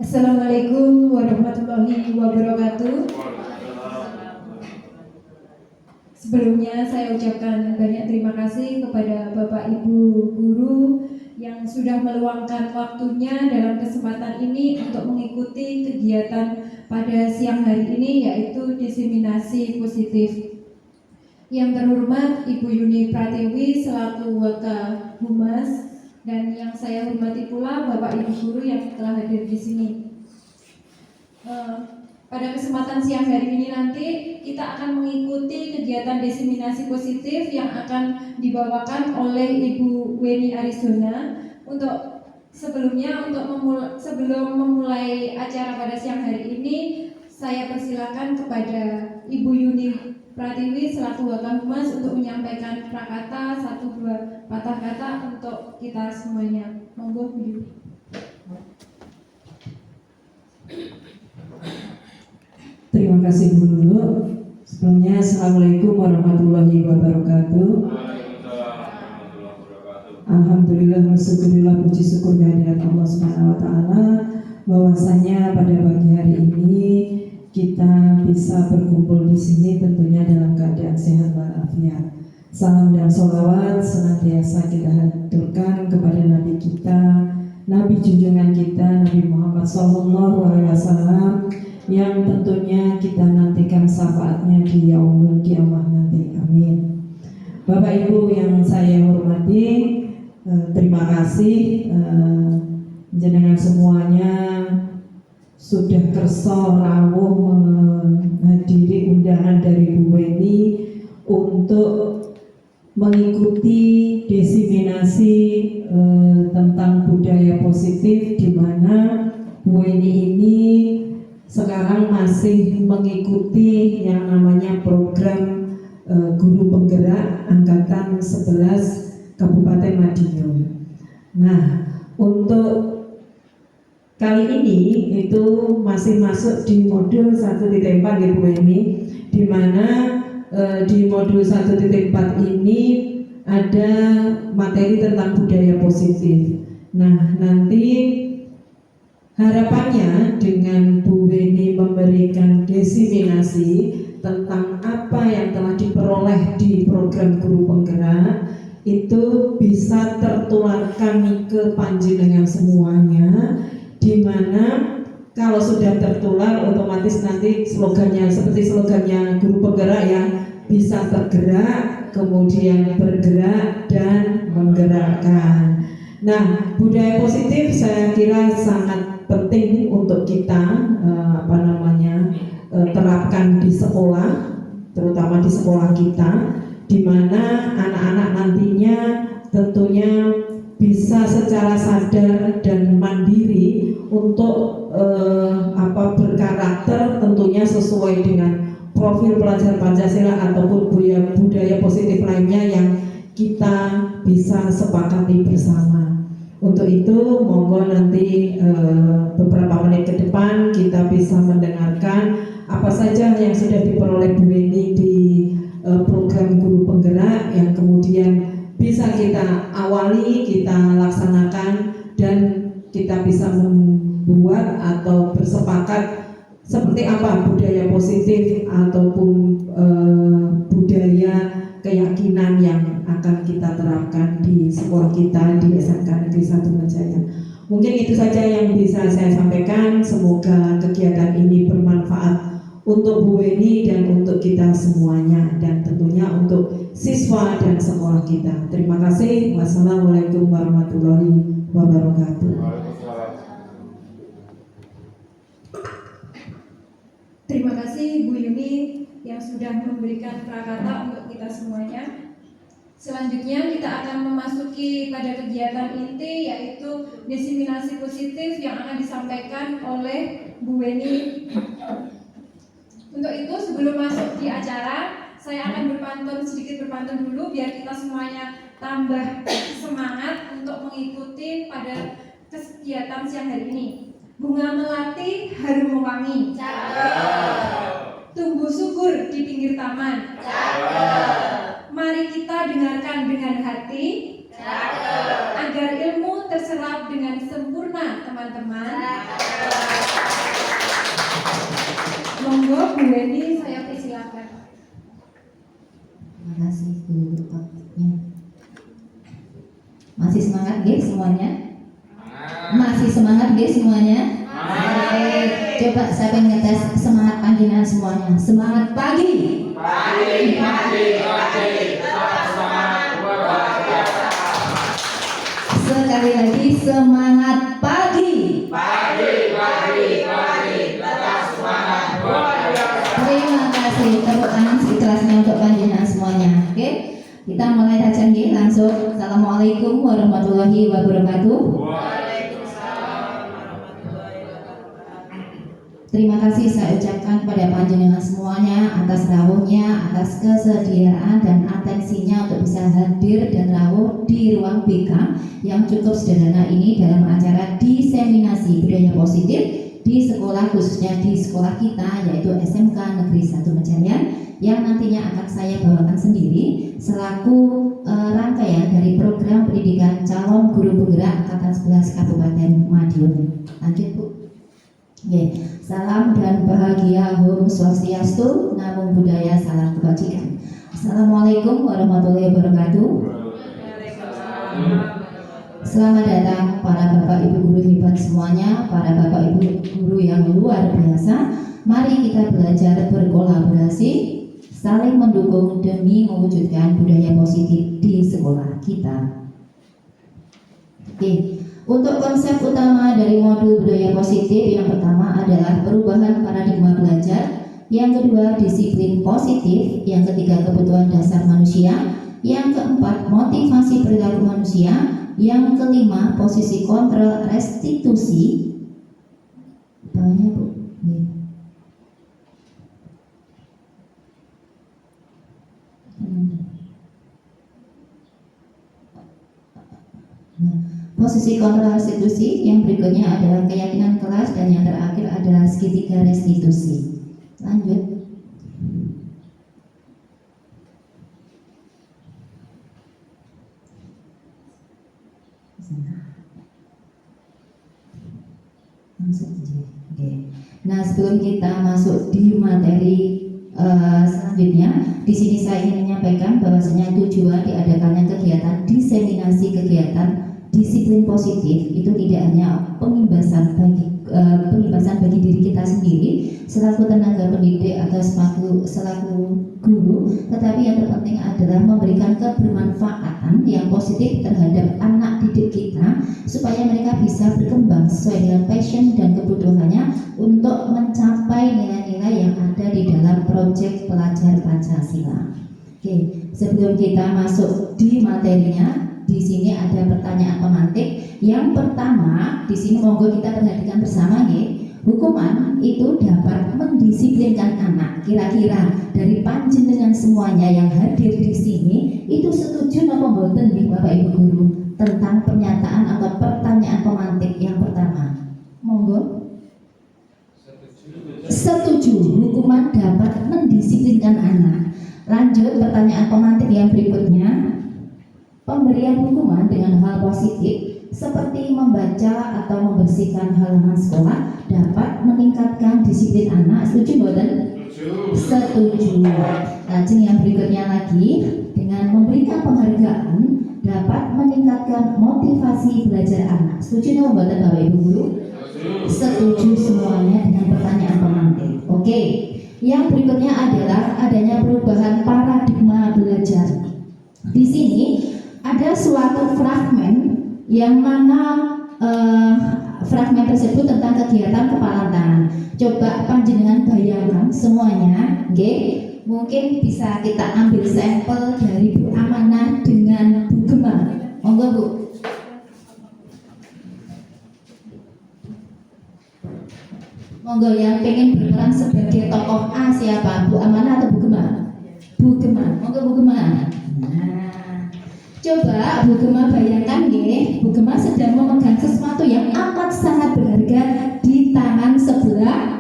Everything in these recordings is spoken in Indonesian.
Assalamualaikum warahmatullahi wabarakatuh. Sebelumnya saya ucapkan banyak terima kasih kepada Bapak Ibu Guru yang sudah meluangkan waktunya dalam kesempatan ini untuk mengikuti kegiatan pada siang hari ini, yaitu diseminasi positif. Yang terhormat Ibu Yuni Pratiwi selaku Waka Humas, dan yang saya hormati pula Bapak Ibu Guru yang telah hadir di sini. Pada kesempatan siang hari ini nanti kita akan mengikuti kegiatan diseminasi positif yang akan dibawakan oleh Ibu Weni Arizona. Sebelum memulai acara pada siang hari ini, saya persilakan kepada Ibu Yuni Pratiwi selaku Wakil Humas untuk menyampaikan prakata 1-2 patah kata untuk kita semuanya. Monggo Bu Yuni. Terima kasih Bu Lulu. Sebelumnya Assalamualaikum warahmatullahi wabarakatuh. Alhamdulillah, syukurillah, puji syukur kehadirat Allah Subhanahu wa taala bahwasanya pada pagi hari ini kita bisa berkumpul di sini tentunya dalam keadaan sehat walafiat. Salam dan sholawat senantiasa kita haturkan kepada Nabi kita, Nabi junjungan kita, Nabi Muhammad SAW, yang tentunya kita nantikan syafaatnya di yaumul kiamah nanti. Amin. Bapak Ibu yang saya hormati, terima kasih jenengan semuanya sudah kerso rawuh menghadiri undangan dari Bu Weni untuk mengikuti diseminasi tentang budaya positif, di mana Bu Weni ini sekarang masih mengikuti yang namanya program guru penggerak angkatan 11 Kabupaten Madiun. Nah, untuk kali ini itu masih masuk di modul 1.4 ya Bu Weni, di mana di modul 1.4 ini ada materi tentang budaya positif. Nah, nanti harapannya dengan Bu Weni memberikan diseminasi tentang apa yang telah diperoleh di program guru penggerak itu bisa tertularkan ke panjenengan semuanya, di mana kalau sudah tertular otomatis nanti slogannya seperti slogannya guru penggerak ya, bisa tergerak, kemudian bergerak dan menggerakkan. Nah, budaya positif saya kira sangat penting untuk kita terapkan di sekolah, terutama di sekolah kita, di mana anak-anak nantinya tentunya bisa secara sadar dan mandiri untuk berkarakter tentunya sesuai dengan profil pelajar Pancasila ataupun budaya positif lainnya yang kita bisa sepakati bersama. Untuk itu monggo nanti beberapa menit ke depan kita bisa mendengarkan apa saja yang sudah diperoleh Bu Weni di program guru penggerak yang kemudian bisa kita awali, kita laksanakan, dan kita bisa membuat atau bersepakat seperti apa budaya positif ataupun budaya keyakinan yang akan kita terapkan di sekolah kita di SMK Negeri 1 Majaya. Mungkin itu saja yang bisa saya sampaikan. Semoga kegiatan ini bermanfaat untuk Bu Weni dan untuk kita semuanya, dan tentunya untuk siswa dan sekolah kita. Terima kasih. Wassalamualaikum warahmatullahi wabarakatuh. Terima kasih Bu Yuni yang sudah memberikan prakata untuk kita semuanya. Selanjutnya kita akan memasuki pada kegiatan inti, yaitu diseminasi positif yang akan disampaikan oleh Bu Weni. Untuk itu sebelum masuk di acara, saya akan sedikit berpantun dulu biar kita semuanya tambah semangat untuk mengikuti pada kegiatan siang hari ini. Bunga melati harum mewangi, tumbuh subur di pinggir taman. Mari kita dengarkan dengan hati, agar ilmu terserap dengan sempurna, teman-teman. kasih Bu waktunya. Masih semangat guys semuanya? Masih semangat guys semuanya? Coba saya pengen ngetes semangat panjenengan semuanya. Semangat pagi. Sekali lagi semangat pagi. Terima kasih, tepuk tangan seikhlasnya untuk panjenengan semuanya. Oke, kita mulai kajian nggih langsung. Assalamualaikum warahmatullahi wabarakatuh. Terima kasih saya ucapkan kepada panjenengan semuanya atas rawuhnya, atas kesediaan dan atensinya untuk bisa hadir dan rawuh di ruang BK yang cukup sederhana ini dalam acara diseminasi budaya positif di sekolah, khususnya di sekolah kita yaitu SMK Negeri 1 Mejayan, yang nantinya akan saya bawakan sendiri selaku rangkaian dari program pendidikan calon guru penggerak angkatan 11 Kabupaten Madiun. Lanjut Bu. Oke, salam dan bahagia Om Swastiastu, Namo Buddhaya, salam kebajikan. Assalamualaikum warahmatullahi wabarakatuh. Selamat datang para bapak ibu guru hebat semuanya, para bapak ibu guru yang luar biasa. Mari kita belajar berkolaborasi, saling mendukung demi mewujudkan budaya positif di sekolah kita. Oke. Untuk konsep utama dari modul budaya positif, yang pertama adalah perubahan paradigma belajar, yang kedua disiplin positif, yang ketiga kebutuhan dasar manusia, yang keempat motivasi perilaku manusia, yang kelima posisi kontrol restitusi. Bawahnya Bu. Posisi kontrol restitusi, yang berikutnya adalah keyakinan kelas, dan yang terakhir adalah segitiga restitusi. Lanjut. Langsung aja. Oke. Nah, sebelum kita masuk di materi selanjutnya, di sini saya ingin menyampaikan bahwasanya tujuan diadakannya kegiatan diseminasi kegiatan disiplin positif itu tidak hanya pengimbasan bagi diri kita sendiri selaku tenaga pendidik atau selaku guru, tetapi yang terpenting adalah memberikan kebermanfaatan yang positif terhadap anak didik kita supaya mereka bisa berkembang sesuai dengan passion dan kebutuhannya untuk mencapai nilai-nilai yang ada di dalam proyek pelajar Pancasila. Oke, sebelum kita masuk di materinya, di sini ada pertanyaan pemantik. Yang pertama, di sini monggo kita perhatikan bersama nih. Hukuman itu dapat mendisiplinkan anak. Kira-kira dari panjenengan semuanya yang hadir di sini itu setuju apa mboten nih Bapak Ibu guru tentang pernyataan atau pertanyaan pemantik yang pertama? Monggo. Setuju. Hukuman dapat mendisiplinkan anak. Lanjut pertanyaan pemantik yang berikutnya. Pemberian hukuman dengan hal positif seperti membaca atau membersihkan halaman sekolah dapat meningkatkan disiplin anak. Setuju boten? Setuju. Lanjut yang berikutnya lagi, dengan memberikan penghargaan dapat meningkatkan motivasi belajar anak. Setuju boten Bapak Ibu guru? Setuju semuanya dengan pertanyaan pemantik. Oke. Yang berikutnya adalah adanya perubahan paradigma belajar. Di sini ada suatu fragmen yang mana fragmen tersebut tentang kegiatan kepalan tangan. Coba panjenengan bayangkan semuanya, okay? Mungkin bisa kita ambil sampel dari Bu Amanah dengan Bu Gema. Monggo Bu. Monggo yang pengen berperan sebagai tokoh A siapa? Bu Amanah atau Bu Gema? Bu Gema. Monggo Bu Gema. Nah, coba Bu Gema bayangkan nggih, Bu Gema sedang memegang sesuatu yang amat sangat berharga di tangan sebelah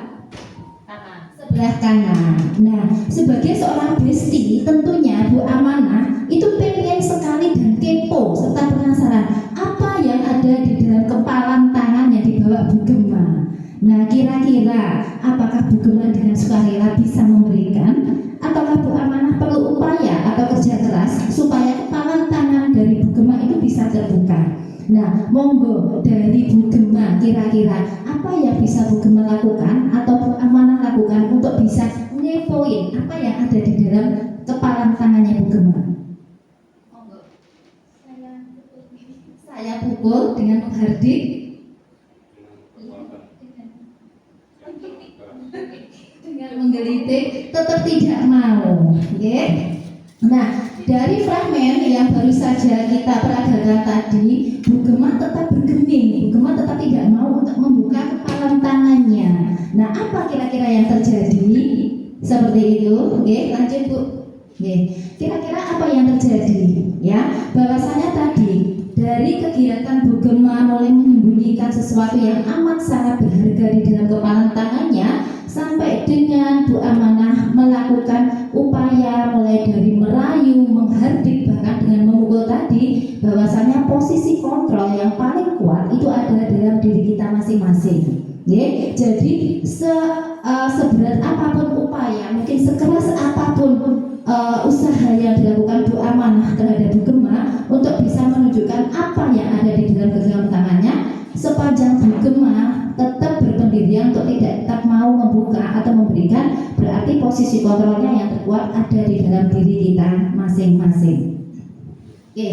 kanan. Nah, sebagai seorang besti, tentunya Bu Amanah itu pengen sekali dan kepo serta penasaran apa yang ada di dalam kepalan tangan yang dibawa Bu Gema. Nah, kira-kira apakah Bu Gema dengan sukarela bisa memberikan, ataukah Bu Amanah perlu upaya atau kerja itu bisa terbuka. Nah, monggo dari Bu Gema, kira-kira apa yang bisa Bu Gema lakukan atau Bu Amanah lakukan untuk bisa ngepoin apa yang ada di dalam kepala tangannya Bu Gema? Monggo. Saya pukul dengan menghardik. Dengan menggelitik tetap tidak mau, okay? Nah, dari fragmen yang baru saja kita peragakan tadi, Bu Gema tetap bergeming, Bu Gema tetap tidak mau untuk membuka kepalan tangannya. Nah, apa kira-kira yang terjadi? Seperti itu, oke? Lanjut Bu. Oke, kira-kira apa yang terjadi? Ya, bahwasanya tadi dari kegiatan Bu Gema mulai menyembunyikan sesuatu yang amat sangat berharga di dalam kepalan tangannya, sampai dengan Bu Amanah melakukan upaya mulai dari merayu, menghardik, bahkan dengan memukul tadi, bahwasanya posisi kontrol yang paling kuat itu ada dalam diri kita masing-masing. Ya, jadi seberat apapun upaya, mungkin sekeras apapun usaha yang dilakukan Bu Amanah terhadap Bu Gema untuk bisa menunjukkan apa yang ada di dalam genggam tangannya, sepanjang Bu Gema tetap berpendirian untuk tidak mau membuka atau memberikan, berarti posisi kontrolnya yang terkuat ada di dalam diri kita masing-masing. Oke,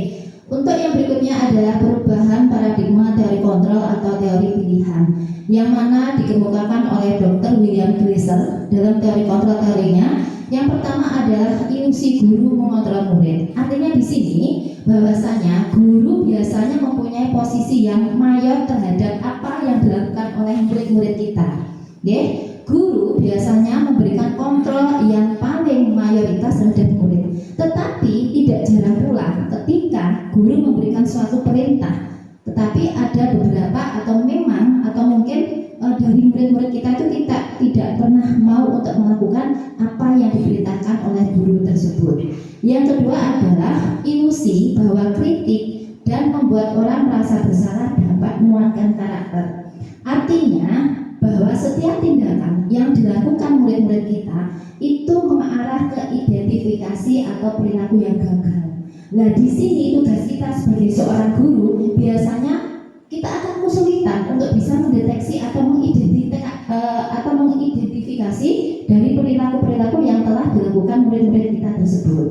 untuk yang berikutnya adalah perubahan paradigma teori kontrol atau teori pilihan, yang mana dikemukakan oleh Dr. William Glasser dalam teori kontrol teorinya. Yang pertama adalah ilusi guru mengontrol murid. Artinya di sini bahwasanya guru biasanya mempunyai posisi yang mayor terhadap apa yang dilakukan oleh murid-murid kita. Guru biasanya memberikan kontrol yang paling mayoritas terhadap murid. Tetapi tidak jarang pula ketika guru memberikan suatu perintah, tetapi ada beberapa atau memang atau mungkin dari murid-murid kita itu tidak pernah mau untuk melakukan apa yang diperintahkan oleh guru tersebut. Yang kedua adalah ilusi bahwa kritik dan membuat orang merasa bersalah dapat menguatkan karakter. Artinya bahwa setiap tindakan yang dilakukan murid-murid kita itu mengarah ke identifikasi atau perilaku yang gagal. Nah, di sini tugas kita sebagai seorang guru biasanya kita akan kesulitan untuk bisa mendeteksi atau mengidentifikasi dari perilaku-perilaku yang telah dilakukan murid-murid kita tersebut.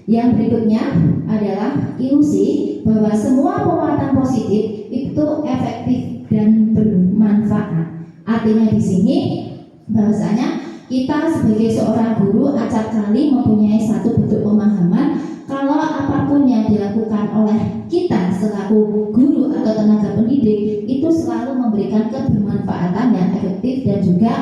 Yang berikutnya adalah ilusi bahwa semua penguatan positif itu efektif dan bermanfaat. Artinya di sini bahwasanya kita sebagai seorang guru acap kali mempunyai satu bentuk pemahaman kalau apapun yang dilakukan oleh kita selaku guru atau tenaga pendidik itu selalu memberikan kebermanfaatan yang efektif dan juga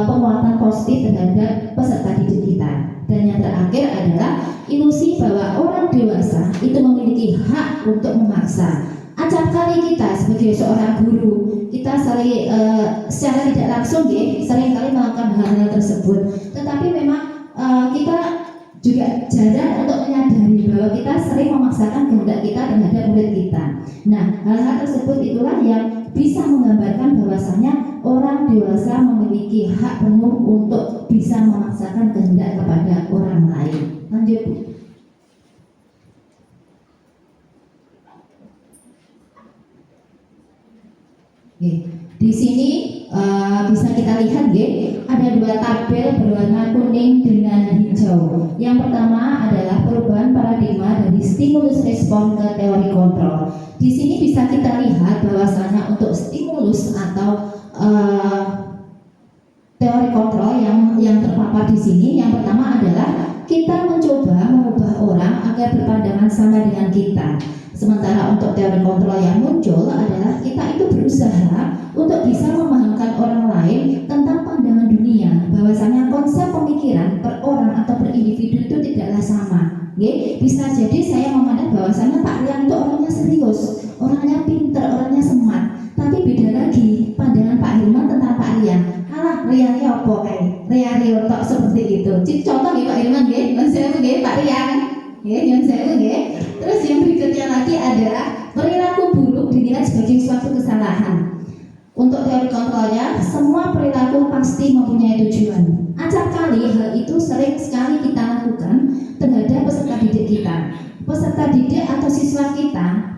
penguatan positif terhadap peserta didik kita. Dan yang terakhir adalah ilusi bahwa orang dewasa itu memiliki hak untuk memaksa. Acap kali kita sebagai seorang guru kita secara tidak langsung seringkali melakukan hal-hal tersebut, tetapi memang kita juga jarang untuk menyadari bahwa kita sering memaksakan kehendak kita terhadap murid kita. Nah, hal-hal tersebut itulah yang bisa menggambarkan bahwasanya orang dewasa memiliki hak penuh untuk bisa memaksakan kehendak kepada orang lain. Lanjut, Bu. Oke, di sini bisa kita lihat ada dua tabel berwarna kuning dengan hijau. Yang pertama adalah perubahan paradigma dari stimulus respon ke teori kontrol. Di sini bisa kita lihat bahwasanya untuk stimulus atau teori kontrol yang terpapar di sini, yang pertama adalah kita mencoba mengubah orang agar berpandangan sama dengan kita. Sementara untuk teori kontrol yang muncul adalah kita itu berusaha untuk bisa memahamkan orang lain tentang pandangan dunia, bahwasanya konsep pemikiran per orang atau per individu itu tidaklah sama. Bisa jadi saya memandang bahwasanya Pak Rian itu orangnya serius, orangnya pinter, orangnya smart, tapi beda lagi pandangan Pak Hilman tentang Pak Rian. Alah, Rian ya apa Rian tok seperti itu. Contoh Pak Hilman saya Pak Rian. Terus yang berikutnya lagi adalah perilaku buruk dinilai sebagai suatu kesalahan. Untuk teori kontrolnya, semua perilaku pasti mempunyai tujuan. Acap kali hal itu sering sekali kita lakukan terhadap peserta didik kita. Peserta didik atau siswa kita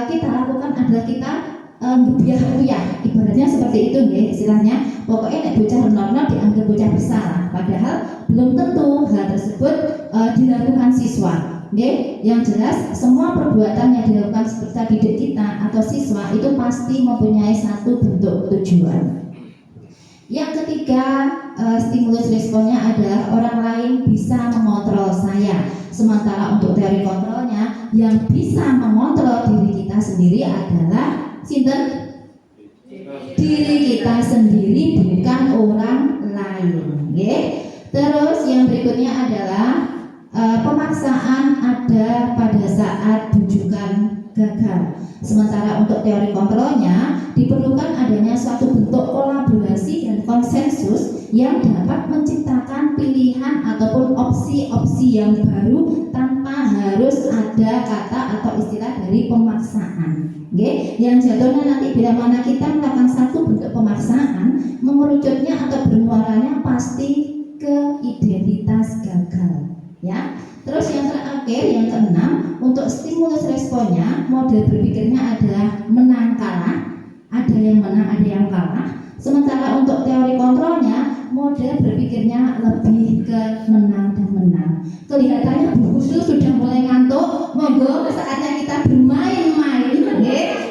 kita lakukan adalah kita ngebiah-biah, ibaratnya seperti itu ya istilahnya. Pokoknya nek bocah renov dianggap bocah bersalah, padahal belum tentu hal tersebut dilakukan siswa. Yang jelas semua perbuatan yang dilakukan peserta didik kita atau siswa itu pasti mempunyai satu bentuk tujuan. Yang ketiga, stimulus responnya adalah orang lain bisa mengontrol saya. Sementara untuk teori kontrolnya, yang bisa mengontrol diri kita sendiri adalah sinten? Diri kita sendiri, bukan orang lain. Terus yang berikutnya adalah pemaksaan ada pada saat bujukan gagal. Sementara untuk teori kontrolnya diperlukan adanya suatu bentuk kolaborasi dan konsensus yang dapat menciptakan pilihan ataupun opsi-opsi yang baru tanpa harus ada kata atau istilah dari pemaksaan. Yang jatuhnya nanti bila mana kita melakukan satu bentuk pemaksaan, mengerucutnya atau bermuaranya pasti ke identitas gagal. Ya. Terus yang terakhir, yang keenam, untuk stimulus responnya, model berpikirnya adalah menang kalah. Ada yang menang, ada yang kalah. Sementara untuk teori kontrolnya, model berpikirnya lebih ke menang dan menang. Kelihatannya Bu Husnul sudah mulai ngantuk. Monggo saatnya kita bermain-main,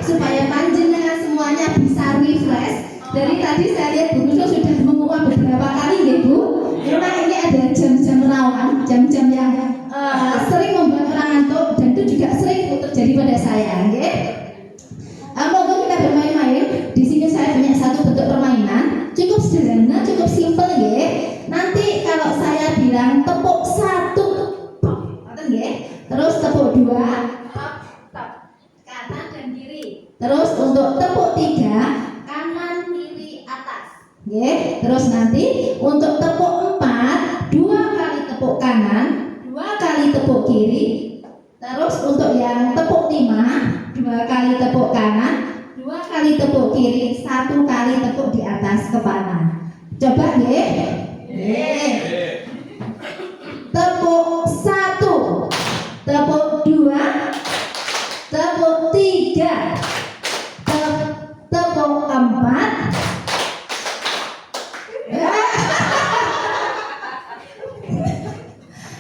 supaya panjenengan semuanya bisa refresh. Dari tadi saya lihat Bu Husnul sudah menguap beberapa kali, Bu. Memang ini ada jam-jam rawan, jam-jam yang sering membuat orang ngantuk, dan itu juga sering terjadi pada saya. Monggo kita bermain-main. Di sini saya punya satu bentuk permainan, cukup sederhana, cukup simpel, Nanti kalau saya bilang tepuk satu, terus tepuk dua, kanan dan kiri. Terus untuk tepuk tiga, kanan kiri atas. Terus nanti untuk tepuk empat, 2 kali tepuk kanan, 2 kali tepuk kiri. Terus untuk yang tepuk 5, 2 kali tepuk kanan, 2 kali tepuk kiri, 1 kali tepuk di atas kepala. Coba tepuk 1, tepuk 2, tepuk 3, tepuk 4.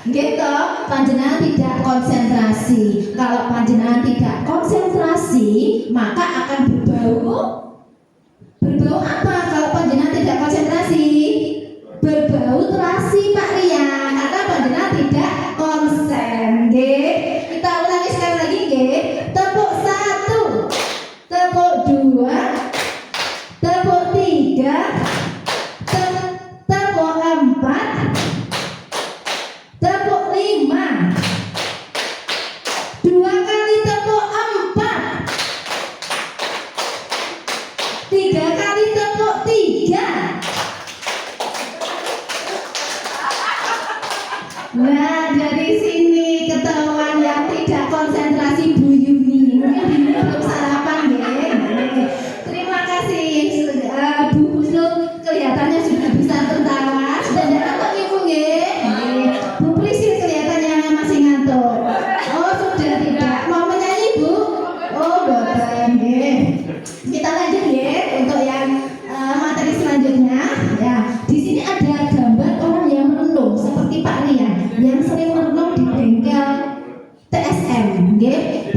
Gitu, panjenengan tidak konsentrasi. Kalau panjenengan tidak konsentrasi, maka akan berbau apa? Kalau panjenengan tidak konsentrasi, berbau terasi, Pak Ria, karena panjenengan tidak konsen. Kita ulangi sekali lagi, tepuk 1, tepuk 2, tepuk 3, tepuk 4, tepuk 5, 2 kali tepuk 4, 3 kali tepuk 3. Nah, dari sini ketahuan yang tidak konsentrasi Bu Yuni. Mungkin belum sarapan, Terima kasih Bu Husnul, kelihatannya sudah bisa tertawa. Sudah ngantuk Ibu, Bu Prisil kelihatannya masih ngantuk. Oh, sudah tidak. Mau menyanyi, Bu? Oh, boten, Kita lanjut, untuk yang materi selanjutnya. Ya, di sini ada gambar orang yang merenung seperti Pak Rian yang sering merenung di bengkel TSM,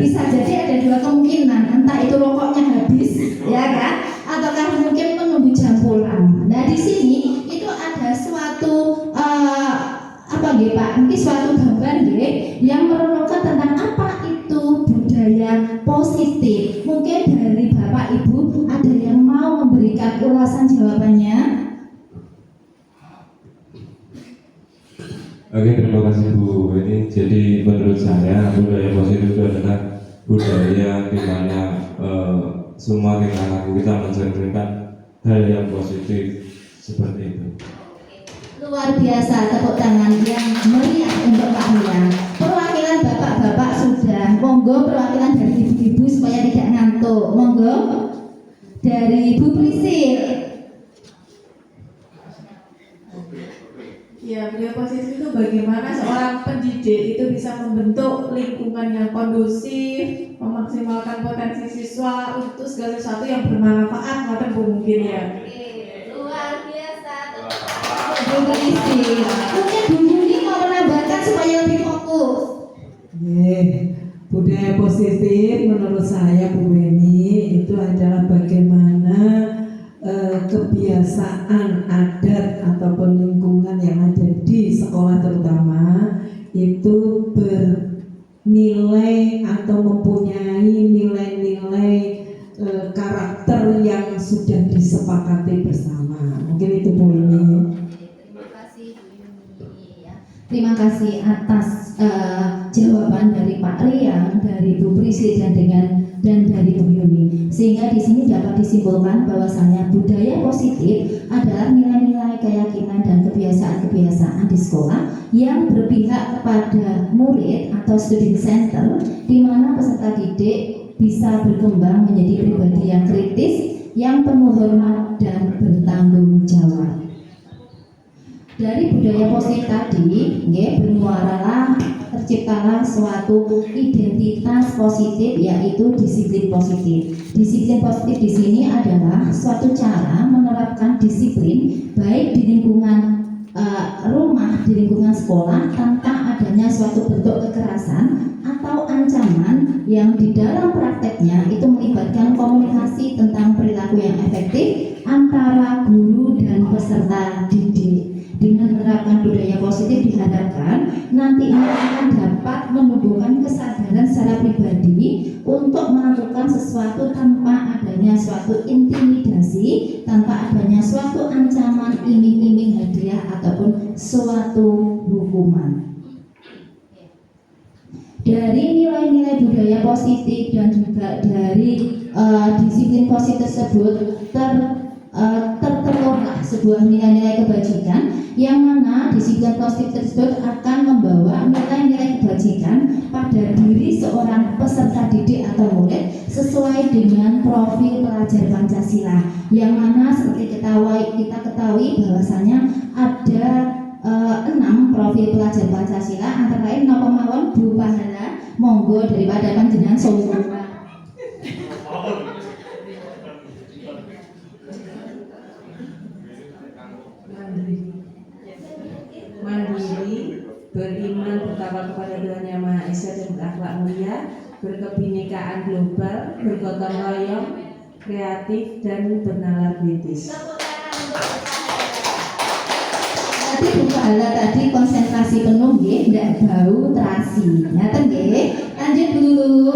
Bisa jadi ada 2 kemungkinan, entah itu rokoknya habis, ya kan? Ataukah mungkin menunggu jam pulang. Nah, di sini itu ada suatu Pak? Mungkin suatu gambar yang merenungkan tentang apa itu budaya positif. Mungkin dari Bapak Ibu ada yang mau memberikan ulasan jawabannya? Oke, terima kasih Bu. Ini jadi menurut saya budaya positif itu adalah budaya di mana semua tingkah laku kita mencerminkan hal yang positif seperti itu. Luar biasa, tepuk tangan yang meriah untuk Pak Rian. Perwakilan bapak-bapak sudah, monggo perwakilan dari ibu-ibu supaya tidak ngantuk. Monggo dari Bu Prisil. Ya, budaya positif itu bagaimana seorang pendidik itu bisa membentuk lingkungan yang kondusif, memaksimalkan potensi siswa untuk segala sesuatu yang bermanfaat, ngoten Bu mungkin ya. Luar biasa. Bu Kristi. Mungkin Bu Yuni mau menambahkan supaya lebih fokus. Budaya positif menurut saya Bu Weni itu adalah bagaimana kebiasaan adat ataupun lingkungan yang ada di sekolah terutama itu bernilai atau mempunyai nilai-nilai karakter yang sudah disepakati bersama. Mungkin itu Bu Weni. Terima kasih Bu Yuni ya. Terima kasih atas jawaban dari Pak Rian, dari Bu Prisci dan dari Bu Yuni. Sehingga di sini dapat disimpulkan bahwasanya budaya positif adalah nilai-nilai keyakinan dan kebiasaan-kebiasaan di sekolah yang berpihak kepada murid atau student center, di mana peserta didik bisa berkembang menjadi pribadi yang kritis, yang penuh hormat dan bertanggung jawab. Dari budaya positif tadi, terciptalah suatu identitas positif, yaitu disiplin positif. Disiplin positif di sini adalah suatu cara menerapkan disiplin baik di lingkungan rumah, di lingkungan sekolah, tanpa adanya suatu bentuk kekerasan atau ancaman yang di dalam prakteknya itu melibatkan komunikasi tentang perilaku yang efektif antara guru dan peserta didik. Dengan menerapkan budaya positif diharapkan nantinya akan dapat menumbuhkan kesadaran secara pribadi untuk melakukan sesuatu tanpa adanya suatu intimidasi, tanpa adanya suatu ancaman iming-iming hadiah ataupun suatu hukuman. Dari nilai-nilai budaya positif dan juga dari disiplin positif tersebut tertelurlah sebuah nilai-nilai kebajikan, yang mana disiplin positif tersebut akan membawa nilai-nilai kebajikan pada diri seorang peserta didik atau murid sesuai dengan profil pelajar Pancasila, yang mana seperti kita ketahui bahwasanya ada 6 profil pelajar Pancasila, antara lain napa mawon Bu Pahala, monggo daripada panjenengan sombong. Mandiri, beriman bertakwa kepada Tuhan Yang Maha Esa dan berakhlak mulia, berkebinekaan global, bergotong royong, kreatif dan bernalar kritis. Tadi Bu Pahala tadi konsentrasi penuh nggih, ndak bau terasi. Ngaten nggih. Lanjut dulu.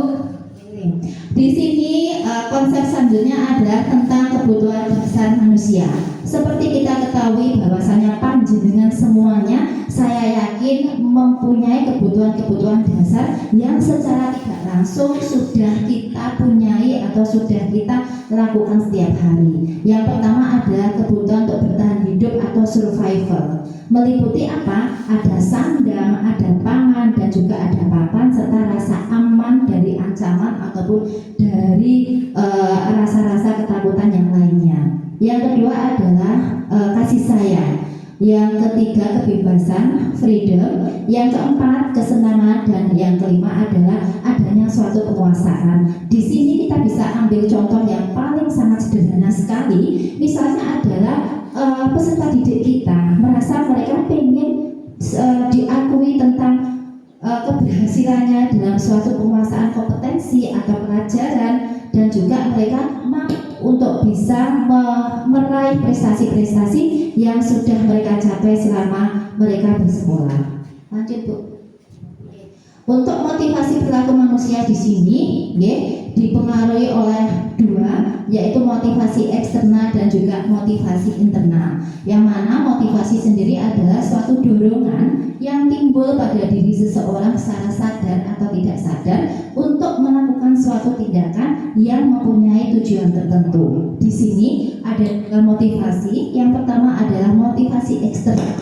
Di sini konsep selanjutnya adalah tentang kebutuhan dasar manusia. Seperti kita ketahui bahwasanya panjenengan semuanya, saya yakin mempunyai kebutuhan-kebutuhan dasar yang secara tidak langsung sudah kita punyai atau sudah kita lakukan setiap hari. Yang pertama adalah kebutuhan untuk bertahan hidup atau survival. Meliputi apa? Ada sandang, ada pangan, dan juga ada papan, serta rasa aman dari ancaman ataupun dari rasa-rasa ketakutan yang lainnya. Yang kedua adalah kasih sayang. Yang ketiga kebebasan, freedom. Yang keempat kesenangan, dan yang kelima adalah adanya suatu penguasaan. Di sini kita bisa ambil contoh yang paling sangat sederhana sekali. Misalnya adalah peserta didik kita merasa mereka ingin diakui tentang keberhasilannya dalam suatu penguasaan kompetensi atau pelajaran, dan juga mereka mampu untuk bisa meraih prestasi-prestasi yang sudah mereka capai selama mereka bersekolah. Lanjut Bu. Untuk motivasi perilaku manusia di sini, dipengaruhi oleh dua, yaitu motivasi eksternal dan juga motivasi internal. Yang mana motivasi sendiri adalah suatu dorongan yang timbul pada diri seseorang secara sadar atau tidak sadar untuk melakukan suatu tindakan yang mempunyai tujuan tertentu. Di sini ada motivasi. Yang pertama adalah motivasi eksternal.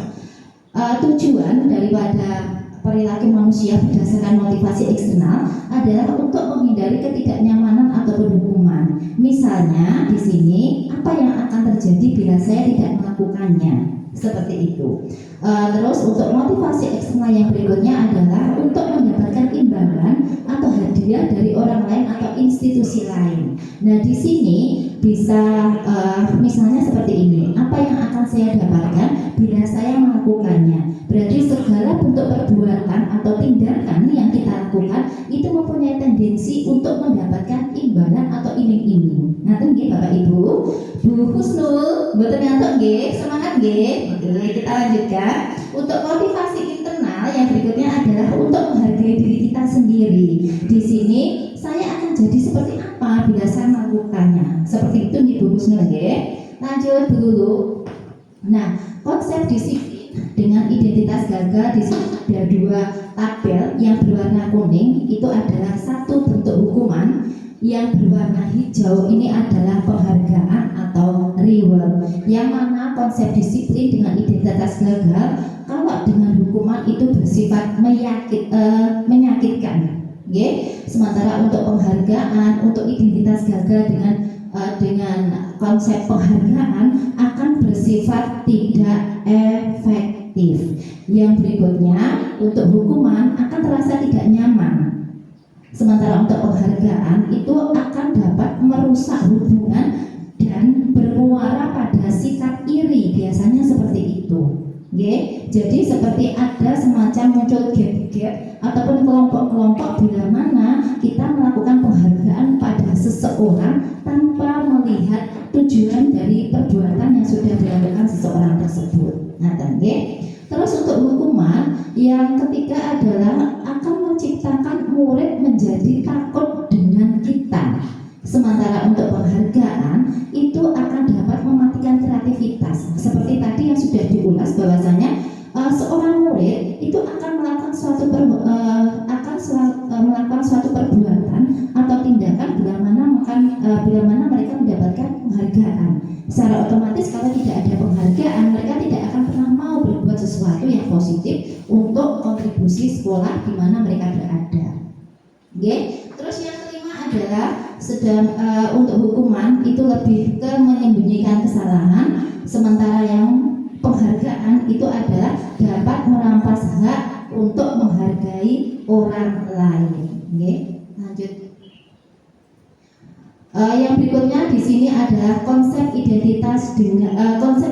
Tujuan daripada perilaku manusia berdasarkan motivasi eksternal adalah untuk menghindari ketidaknyamanan ataupun hukuman. Misalnya di sini, apa yang akan terjadi bila saya tidak melakukannya? seperti itu. Terus untuk motivasi eksternal yang berikutnya adalah untuk mendapatkan imbalan atau hadiah dari orang lain atau institusi lain. Nah, di sini bisa misalnya seperti ini, apa yang akan saya dapatkan bila saya melakukannya? Berarti segala bentuk perbuatan atau tindakan yang kita lakukan itu mempunyai tendensi untuk mendapatkan imbalan atau iming-iming. Nah, nggih Bapak Ibu, Bu Husnul, mboten ngantuk nggih, semangat nggih. Oke, kita lanjutkan. Untuk motivasi internal yang berikutnya adalah untuk menghargai diri kita sendiri. Di sini saya akan jadi seperti apa bila saya melakukannya. Seperti itu nih Bu Husnul nggih. Lanjut dulu. Nah, konsep disiplin dengan identitas gagal di sini ada dua tabel. Yang berwarna kuning itu adalah satu bentuk hukuman, yang berwarna hijau ini adalah penghargaan atau reward. Yang mana konsep disiplin dengan identitas gagal, kalau dengan hukuman itu bersifat menyakitkan. Sementara untuk penghargaan, untuk identitas gagal dengan konsep penghargaan akan bersifat tidak efektif. Yang berikutnya, untuk hukuman akan terasa tidak nyaman. Sementara untuk penghargaan itu akan dapat merusak hubungan dan bermuara pada sikap iri, biasanya seperti itu. Jadi seperti ada semacam muncul gap-gap ataupun kelompok-kelompok bila mana kita melakukan penghargaan pada seseorang tanpa melihat tujuan dari perbuatan yang sudah dilakukan seseorang tersebut. Nah, terus untuk hukuman yang ketiga adalah akan menciptakan murid menjadi takut dengan kita. Sementara untuk penghargaan itu akan dapat mematikan kreativitas. Seperti tadi yang sudah diulas bahwasanya seorang murid itu akan melakukan suatu perbuatan atau tindakan bila mana mereka mendapatkan penghargaan. Secara otomatis kalau tidak ada penghargaan, mereka tidak akan pernah mau berbuat sesuatu yang positif untuk kontribusi sekolah di mana mereka berada. Terus yang kelima adalah untuk hukuman itu lebih ke menyembunyikan kesalahan, sementara yang penghargaan itu adalah dapat merampas hak untuk menghargai orang lain. Lanjut. Yang berikutnya di sini adalah konsep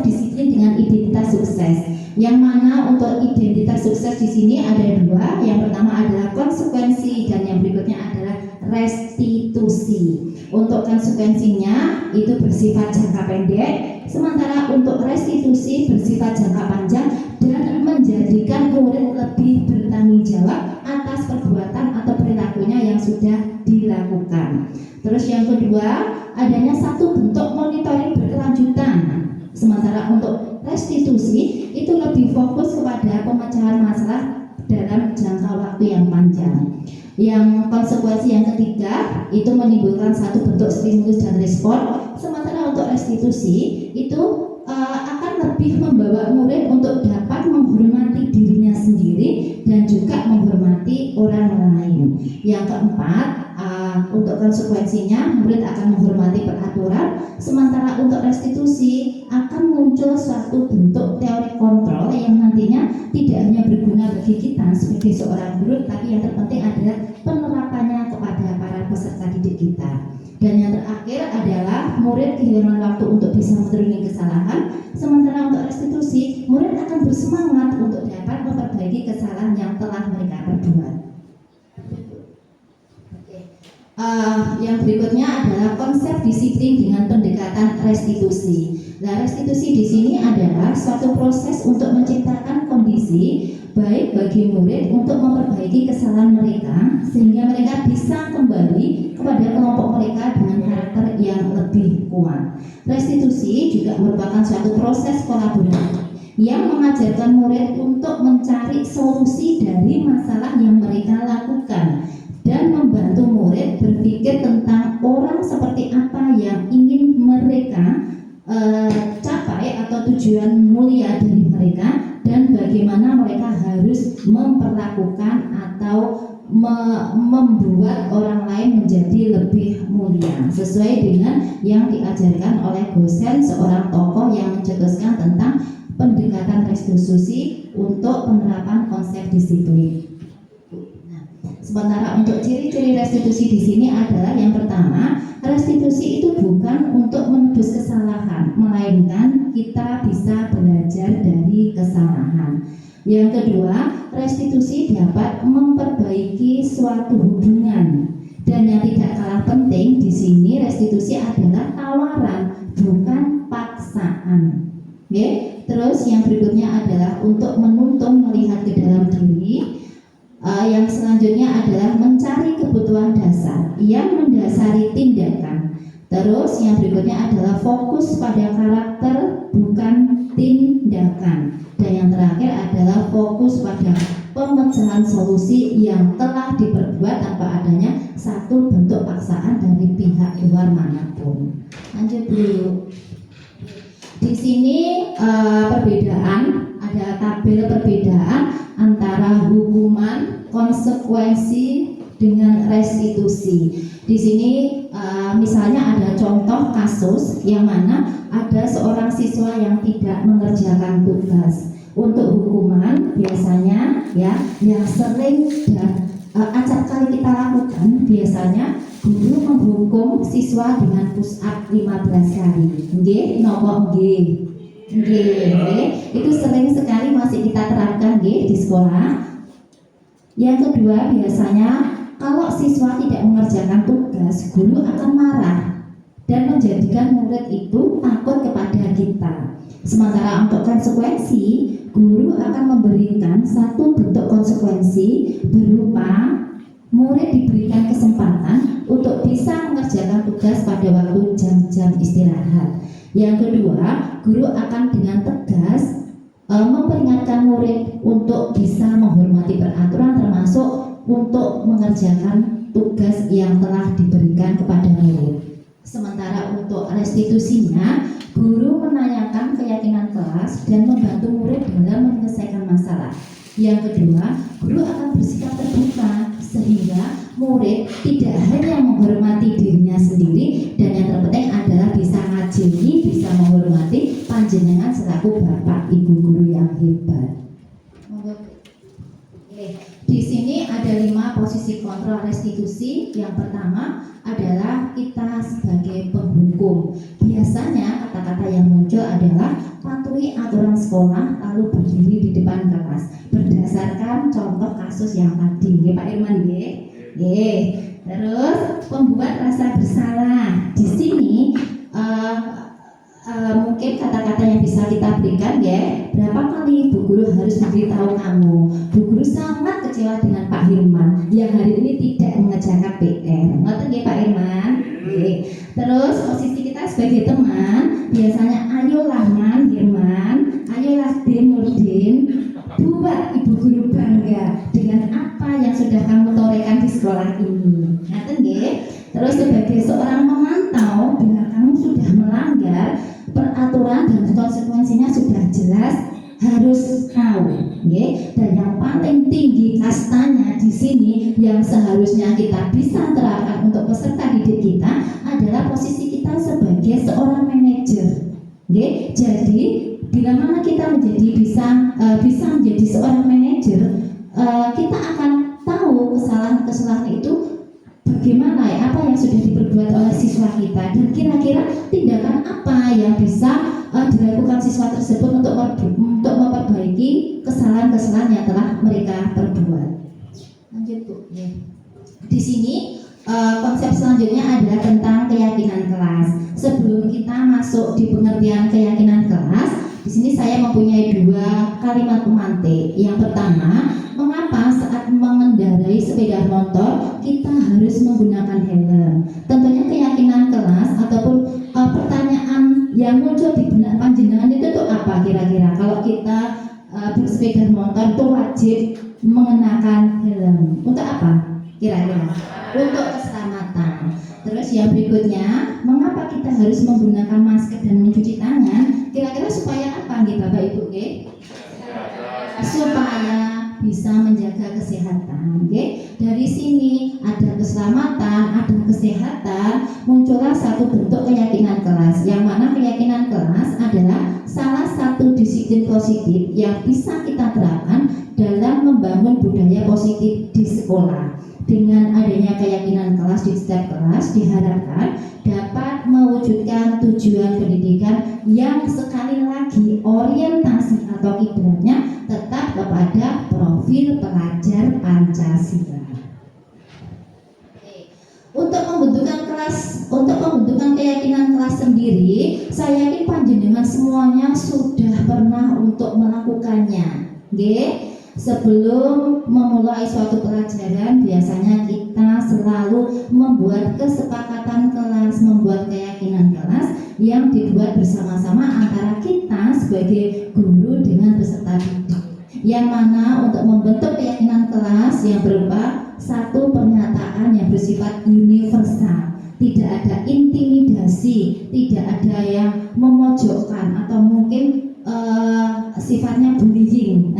disiplin dengan identitas sukses. Yang mana untuk identitas sukses di sini ada dua. Yang pertama adalah konsekuensi dan yang berikutnya adalah restitusi. Untuk konsekuensinya itu bersifat jangka pendek, sementara untuk restitusi bersifat jangka panjang dan menjadikan murid lebih bertanggung jawab atas perbuatan atau perilakunya yang sudah dilakukan. Terus yang kedua, adanya satu bentuk monitoring berkelanjutan. Sementara untuk restitusi itu lebih fokus kepada pemecahan masalah dalam jangka waktu yang panjang. Yang konsekuensi yang ketiga itu menimbulkan satu bentuk stimulus dan respon. Sementara untuk restitusi itu akan lebih membawa murid untuk dapat menghormati dirinya sendiri dan juga menghormati orang lain. Yang keempat, untuk konsekuensinya murid akan menghormati peraturan, sementara untuk restitusi akan muncul suatu bentuk teori kontrol yang nantinya tidak hanya berguna bagi kita sebagai seorang guru, tapi yang terpenting adalah penerapannya kepada para peserta didik kita. Dan yang terakhir adalah murid kehilangan waktu untuk bisa menuruni kesalahan, sementara untuk restitusi murid akan bersemangat untuk dapat memperbaiki kesalahan yang telah mereka perbuat. Yang berikutnya adalah konsep disiplin dengan pendekatan restitusi. Nah, restitusi di sini adalah suatu proses untuk menciptakan kondisi baik bagi murid untuk memperbaiki kesalahan mereka sehingga mereka bisa kembali kepada kelompok mereka dengan karakter yang lebih kuat. Restitusi juga merupakan suatu proses kolaborasi yang mengajarkan murid untuk mencari solusi dari masalah yang mereka lakukan dan membantu murid berpikir tentang orang seperti apa yang ingin mereka capai atau tujuan mulia dari mereka dan bagaimana mereka harus memperlakukan atau membuat orang lain menjadi lebih mulia sesuai dengan yang diajarkan oleh dosen seorang tokoh yang mencetuskan tentang pendekatan restitusi untuk penerapan konsep disiplin. Nah, sementara untuk ciri-ciri restitusi di sini adalah yang pertama, restitusi itu bukan untuk menebus kesalahan, melainkan kita bisa belajar dari kesalahan. Yang kedua, restitusi dapat memperbaiki suatu hubungan. Dan yang tidak kalah penting di sini, restitusi adalah tawaran, bukan paksaan. Oke? Terus yang berikutnya adalah untuk menuntun melihat ke dalam diri. Yang selanjutnya adalah mencari kebutuhan dasar yang mendasari tindakan. Terus yang berikutnya adalah fokus pada karakter, bukan tindakan. Dan yang terakhir adalah fokus pada pemecahan solusi yang telah diperbuat tanpa adanya satu bentuk paksaan dari pihak luar manapun. Lanjut dulu. Di sini perbedaan, ada tabel perbedaan antara hukuman, konsekuensi dengan restitusi. Di sini misalnya ada contoh kasus yang mana ada seorang siswa yang tidak mengerjakan tugas. Untuk hukuman biasanya ya yang sering dan acap kali kita lakukan, biasanya guru menghukum siswa dengan push up 15 kali. Nggih, napa nggih? Nggih, itu sering sekali masih kita terapkan nggih di sekolah. Yang kedua, biasanya kalau siswa tidak mengerjakan tugas, guru akan marah dan menjadikan murid itu takut kepada kita. Sementara untuk konsekuensi, guru akan memberikan satu bentuk konsekuensi berupa murid diberikan kesempatan untuk bisa mengerjakan tugas pada waktu jam-jam istirahat. Yang kedua, guru akan dengan tegas memperingatkan murid untuk bisa menghormati peraturan, termasuk untuk mengerjakan tugas yang telah diberikan kepada murid. Sementara untuk restitusinya, guru menanyakan keyakinan kelas dan membantu murid dalam menyelesaikan masalah. Yang kedua, guru akan bersikap terbuka sehingga murid tidak hanya menghormati dirinya sendiri, dan yang terpenting adalah bisa ngajeni, bisa menghormati panjenengan selaku bapak ibu guru yang hebat. Di sini ada 5 posisi kontrol restitusi. Yang pertama adalah kita sebagai penghukum. Biasanya kata-kata yang muncul adalah patuhi aturan sekolah lalu berdiri di depan kelas berdasarkan contoh kasus yang tadi. Nggih Pak Irman nggih? Nggih. Terus pembuat rasa bersalah. Di sini mungkin kata-kata yang bisa kita berikan ya, berapa kali Bu Guru harus memberitahu kamu, Bu Guru sangat kecewa dengan Pak Hirman yang hari ini tidak mengerjakan PR. Ngerti nggih Pak Hirman? Oke. Terus posisi kita sebagai teman, biasanya ayolah Man Hirman, ayolah Din Nurdin, buat Ibu Guru bangga dengan apa yang sudah kamu torehkan di sekolah ini. Ngerti nggih? Terus sebagai seorang pemantau, bila kamu sudah melanggar peraturan dan konsekuensinya sudah jelas, harus tahu, okay? Dan yang paling tinggi kastanya di sini yang seharusnya kita bisa terapkan untuk peserta didik kita adalah posisi kita sebagai seorang manajer, okay? Jadi bila mana kita bisa menjadi seorang manajer, kita akan tahu kesalahan-kesalahan itu bagaimana ya, apa yang sudah diperbuat oleh siswa kita, dan kira-kira tindakan apa yang bisa dilakukan siswa tersebut untuk memperbaiki kesalahan-kesalahan yang telah mereka perbuat. Lanjut Bu. Ya. Di sini konsep selanjutnya adalah tentang keyakinan kelas. Sebelum kita masuk di pengertian keyakinan kelas, di sini saya mempunyai 2 kalimat pemantik. Yang pertama, mengapa saat mengendarai sepeda motor kita harus menggunakan helm? Tentunya keyakinan kelas ataupun pertanyaan yang muncul di benak panjenengan itu tuh apa kira-kira? Kalau kita bersepeda motor itu wajib mengenakan helm. Untuk apa? Kira-kira? Untuk keselamatan. Terus yang berikutnya, mengapa kita harus menggunakan masker dan mencuci tangan? Kira-kira supaya apa nih Bapak Ibu? Supaya bisa menjaga kesehatan. Oke? Dari sini ada keselamatan, ada kesehatan, muncullah satu bentuk keyakinan kelas, yang mana keyakinan kelas adalah salah satu disiplin positif yang bisa kita terapkan dalam membangun budaya positif di sekolah. Dengan adanya keyakinan kelas di setiap kelas diharapkan dapat mewujudkan tujuan pendidikan yang sekali lagi orientasi atau kiblatnya tetap kepada profil pelajar Pancasila. Untuk pembentukan keyakinan kelas sendiri, saya yakin panjenengan semuanya sudah pernah untuk melakukannya. Nggih. Sebelum memulai suatu pelajaran, biasanya kita selalu membuat kesepakatan kelas, membuat keyakinan kelas yang dibuat bersama-sama antara kita sebagai guru dengan peserta didik. Yang mana untuk membentuk keyakinan kelas yang berupa satu pernyataan yang bersifat universal, tidak ada intimidasi, tidak ada yang memojokkan atau mungkin sifatnya bullying.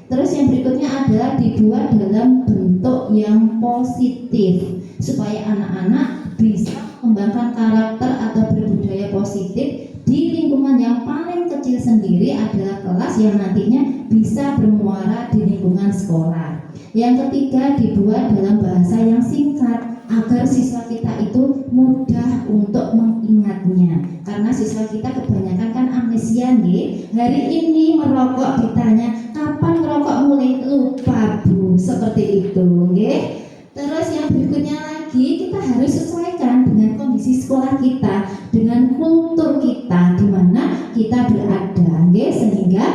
Terus yang berikutnya adalah dibuat dalam bentuk yang positif supaya anak-anak bisa mengembangkan karakter atau berbudaya positif di lingkungan yang paling kecil sendiri adalah kelas yang nantinya bisa bermuara di lingkungan sekolah. Yang ketiga, dibuat dalam bahasa yang singkat agar siswa kita itu mudah untuk mengingatnya, karena siswa kita kebanyakan kan amnesia nih. Hari ini merokok ditanya kapan ngerokok mulai, lupa Bu, seperti itu nggih. Terus yang berikutnya lagi, kita harus sesuaikan dengan kondisi sekolah kita, dengan kultur kita di mana kita berada nggih, sehingga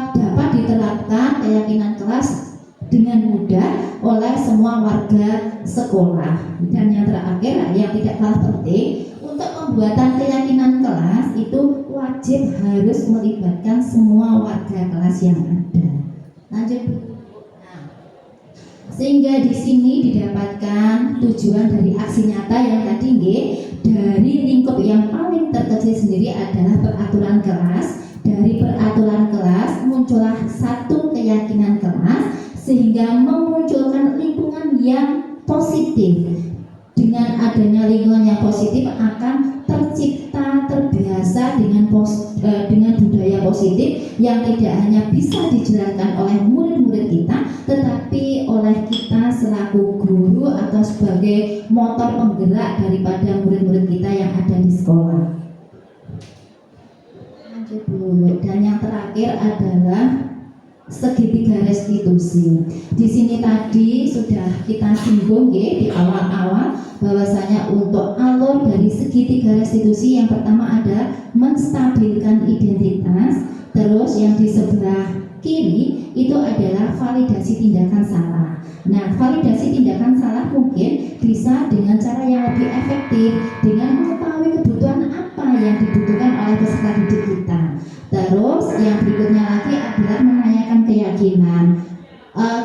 dapat diterapkan keyakinan kelas dengan mudah oleh semua warga sekolah. Dan yang terakhir, yang tidak kalah penting, untuk pembuatan keyakinan kelas itu wajib harus melibatkan semua warga kelas yang ada. Lanjut. Sehingga di sini didapatkan tujuan dari aksi nyata yang tadi nggih, dari lingkup yang paling terkecil sendiri adalah peraturan kelas. Dari peraturan kelas muncullah satu keyakinan kelas sehingga memunculkan lingkungan yang positif. Dengan adanya lingkungan yang positif akan tercipta, terbiasa dengan budaya positif yang tidak hanya bisa dijalankan oleh murid-murid kita, tetapi oleh kita selaku guru atau sebagai motor penggerak daripada murid-murid kita yang ada di sekolah. Lanjut dulu. Dan yang terakhir adalah segitiga restitusi. Di sini tadi sudah kita singgung di awal-awal bahwasanya untuk alur dari segitiga restitusi yang pertama ada menstabilkan identitas, terus yang di sebelah kiri itu adalah validasi tindakan salah. Nah, validasi tindakan salah mungkin bisa dengan cara yang lebih efektif dengan mengetahui kebutuhan apa yang dibutuhkan oleh peserta didik kita. Terus yang berikutnya lagi adalah menanyakan keyakinan.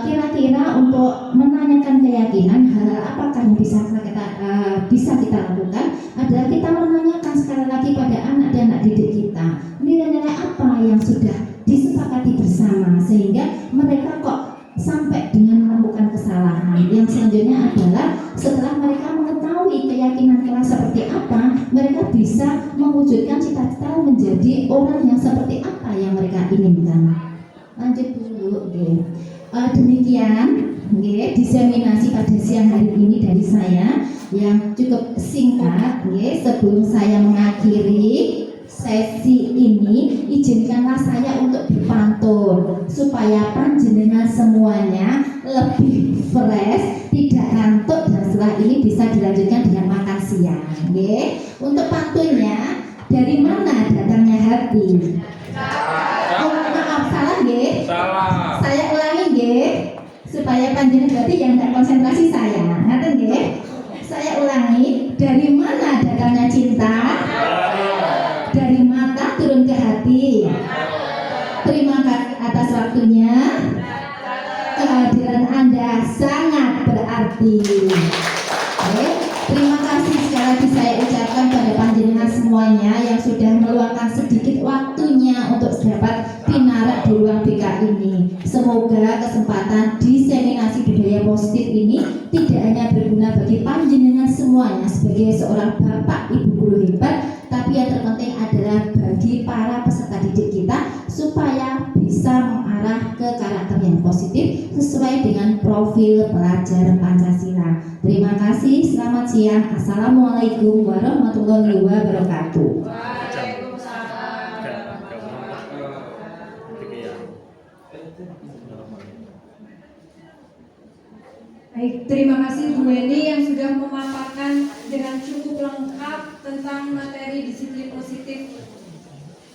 Kira-kira untuk menanyakan keyakinan, hal apakah yang bisa kita lakukan adalah kita menanyakan sekali lagi pada anak dan anak didik kita, nilai-nilai apa yang sudah disepakati bersama sehingga mereka kok sampai dengan melakukan kesalahan. Yang selanjutnya adalah setelah mereka mengetahui keyakinan kelas seperti apa, mereka bisa mewujudkan cita-cita menjadi orang yang seperti apa yang mereka inginkan. Lanjut dulu. Demikian diseminasi pada siang hari ini dari saya yang cukup singkat. Sebelum saya mengakhiri sesi ini, izinkanlah saya untuk berpantun supaya panjenengan semuanya lebih fresh, tidak ngantuk, dan setelah ini bisa dilanjutkan dengan makan siang. Untuk pantunnya, dari mana datangnya hati? Oh, maaf, salah nggih? Salah. Saya ulangi nggih, supaya panjenengan berarti yang tak konsentrasi saya. Ngaten nggih? Saya ulangi, dari mana datangnya cinta? Dari mata turun ke hati. Terima kasih atas waktunya. Kehadiran Anda sangat berarti. Terima kasih sekali lagi saya ucapkan pada panjenengan semuanya yang sudah meluangkan sedikit waktunya untuk dapat dinarak di ruang BK ini. Semoga budaya positif ini tidak hanya berguna bagi panjenengan semuanya sebagai seorang bapak ibu guru hebat, tapi yang terpenting adalah bagi para peserta didik kita supaya bisa mengarah ke karakter yang positif sesuai dengan profil pelajar Pancasila. Terima kasih, selamat siang. Assalamualaikum warahmatullahi wabarakatuh. Baik, terima kasih Bu Weni yang sudah memaparkan dengan cukup lengkap tentang materi disiplin positif.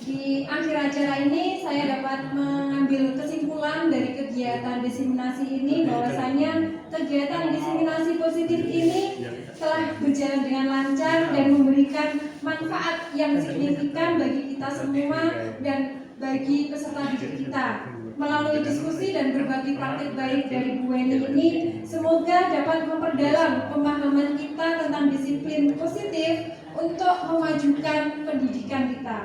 Di akhir acara ini saya dapat mengambil kesimpulan dari kegiatan diseminasi ini bahwasanya kegiatan diseminasi positif ini telah berjalan dengan lancar dan memberikan manfaat yang signifikan bagi kita semua dan bagi peserta didik kita. Melalui diskusi dan berbagi praktik baik dari Bu Weni ini, semoga dapat memperdalam pemahaman kita tentang disiplin positif untuk memajukan pendidikan kita.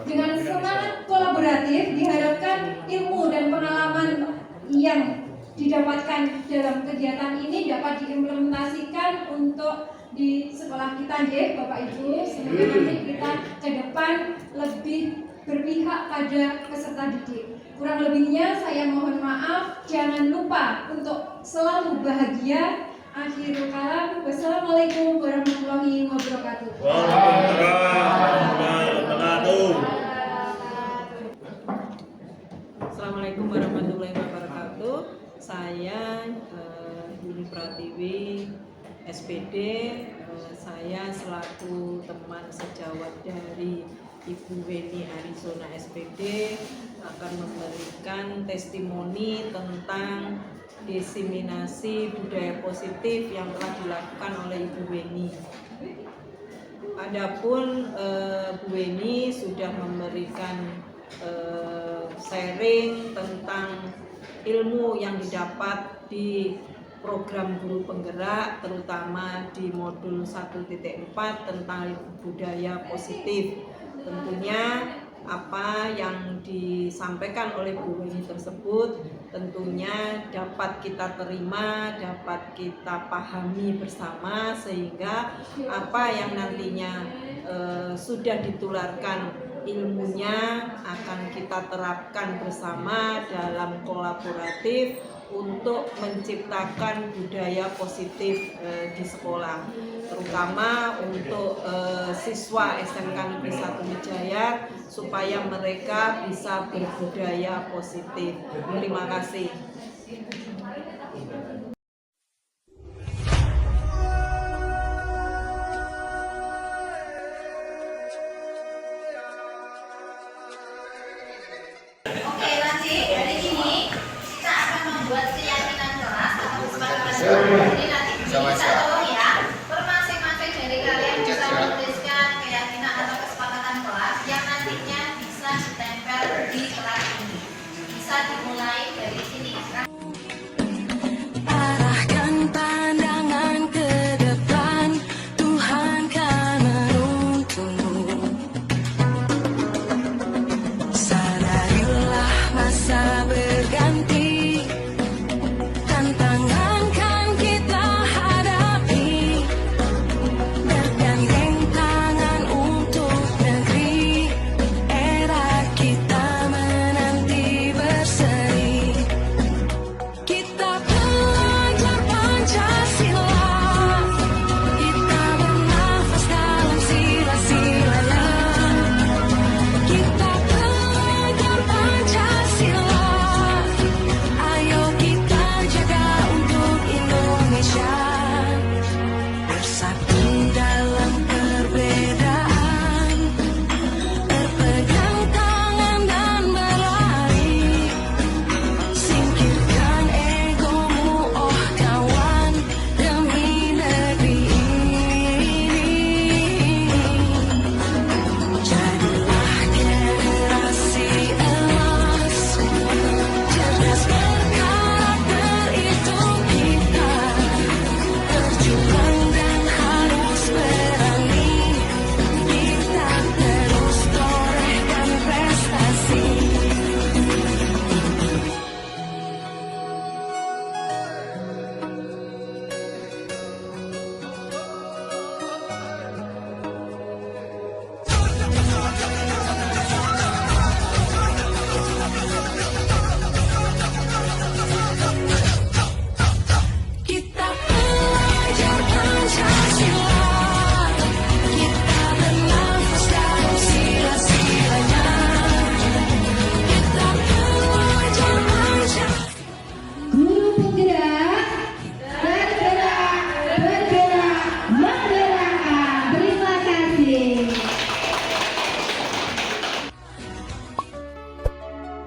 Dengan semangat kolaboratif, diharapkan ilmu dan pengalaman yang didapatkan dalam kegiatan ini dapat diimplementasikan untuk di sekolah kita, Bapak Ibu, sehingga nanti kita ke depan lebih berpihak pada peserta didik. Kurang lebihnya saya mohon maaf. Jangan lupa untuk selalu bahagia. Akhirul kalam. Wassalamualaikum warahmatullahi wabarakatuh. Assalamualaikum warahmatullahi wabarakatuh. Saya Yuni Pratiwi, SPD. Saya selaku teman sejawat dari Ibu Weni Arizona SPD akan memberikan testimoni tentang diseminasi budaya positif yang telah dilakukan oleh Ibu Weni. Adapun Bu Weni sudah memberikan sharing tentang ilmu yang didapat di program guru penggerak, terutama di modul 1.4 tentang budaya positif. Tentunya apa yang disampaikan oleh Bu Weni tersebut tentunya dapat kita terima, dapat kita pahami bersama, sehingga apa yang nantinya sudah ditularkan ilmunya akan kita terapkan bersama dalam kolaboratif untuk menciptakan budaya positif di sekolah, terutama untuk siswa SMK Negeri 1 Wijaya supaya mereka bisa berbudaya positif. Terima kasih. Oke, nanti dari sini kita akan membuat keyakinan kelas atau kesepakatan kelas. Jadi nanti bisa tolong ya, masing-masing dari kalian bisa menuliskan keyakinan atau kesepakatan kelas yang nantinya bisa ditempel di kelas ini. Bisa dimulai dari sini. Arahkan pandangan ke depan, Tuhan kan menuntunmu. Sadarilah masa berganti, tantangan kan kita hadapi.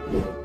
Thank you.